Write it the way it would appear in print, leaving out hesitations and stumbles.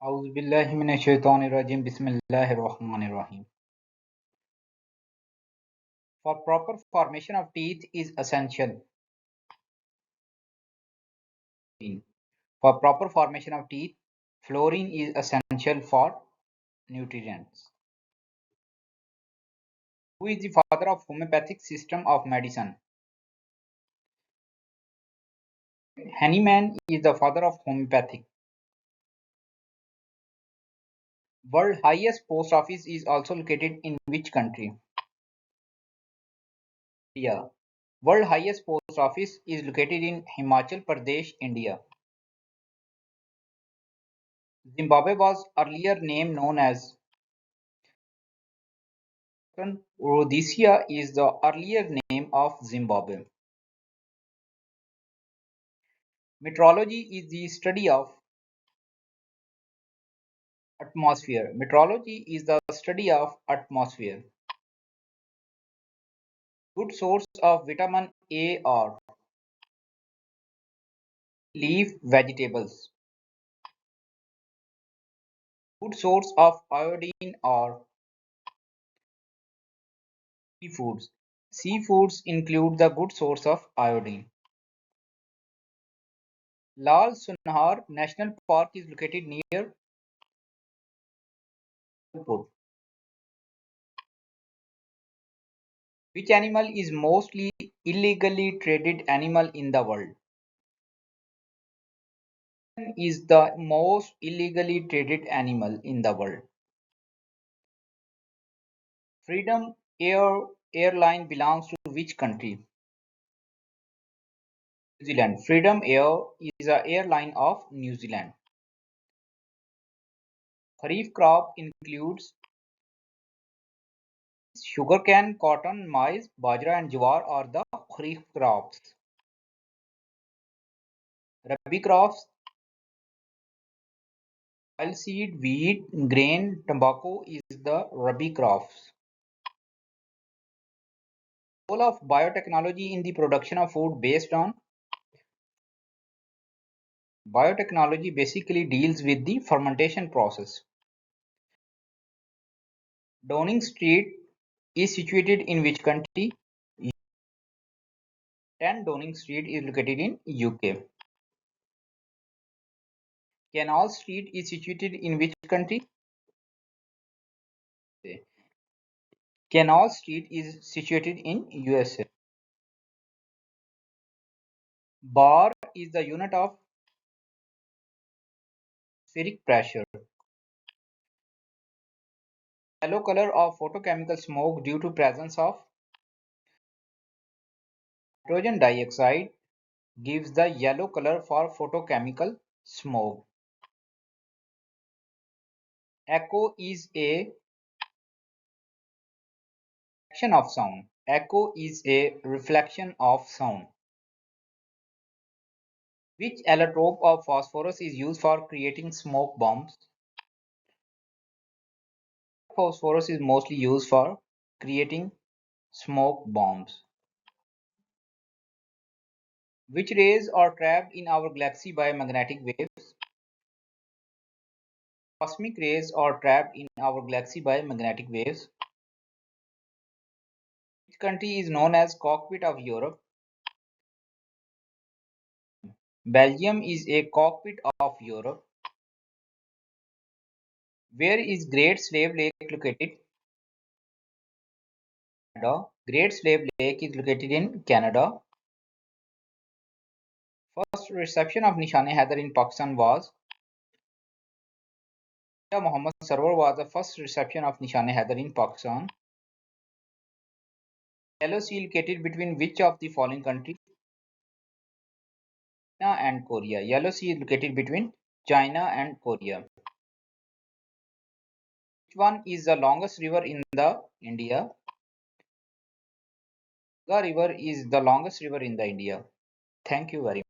أعوذ بالله من الشيطان الرجيم بسم الله الرحمن الرحيم. For proper formation of teeth is essential. For proper formation of teeth, fluorine is essential for nutrients. Who is the father of homeopathic system of medicine? Hahnemann is the father of homeopathic. World highest post office is also located in which country? India. World highest post office is located in Himachal Pradesh, India. Zimbabwe was earlier name known as Rhodesia is the earlier name of Zimbabwe. Meteorology is the study of atmosphere. Meteorology is the study of atmosphere. Good source of vitamin A are leaf vegetables. Good source of iodine are seafoods. Seafoods include the good source of iodine. Lal Sunhar National Park is located near Udaipur. Which animal is mostly illegally traded animal in the world? Is the most illegally traded animal in the world. Freedom Air airline belongs to which country? New Zealand. Freedom Air is an airline of New Zealand. Kharif crop includes sugarcane, cotton, maize, bajra and jawar are the kharif crops. Rabi crops oilseed, wheat, grain, tobacco is the Rabi crops. Role of biotechnology in the production of food based on biotechnology basically deals with the fermentation process. Downing Street is situated in which country? 10 Downing Street is located in UK. Canal Street is situated in which country? Canal Street is situated in USA. Bar is the unit of atmospheric pressure. Yellow color of photochemical smoke due to presence of nitrogen dioxide gives the yellow color for photochemical smoke. Echo is a reflection of sound. Echo is a reflection of sound. Which allotrope of phosphorus is used for creating smoke bombs? Phosphorus is mostly used for creating smoke bombs. Which rays are trapped in our galaxy by magnetic waves? Cosmic rays are trapped in our galaxy by magnetic waves. Which country is known as cockpit of Europe? Belgium is a cockpit of Europe. Where is Great Slave Lake located? Canada. Great Slave Lake is located in Canada. First reception of Nishan-e-Haider in Pakistan was Muhammad Sarwar was the first reception of Nishan-e-Haider in Pakistan. Yellow Sea located between which of the following countries? China and Korea. Yellow Sea is located between China and Korea. Which one is the longest river in the India? The river is the longest river in the India. Thank you very much.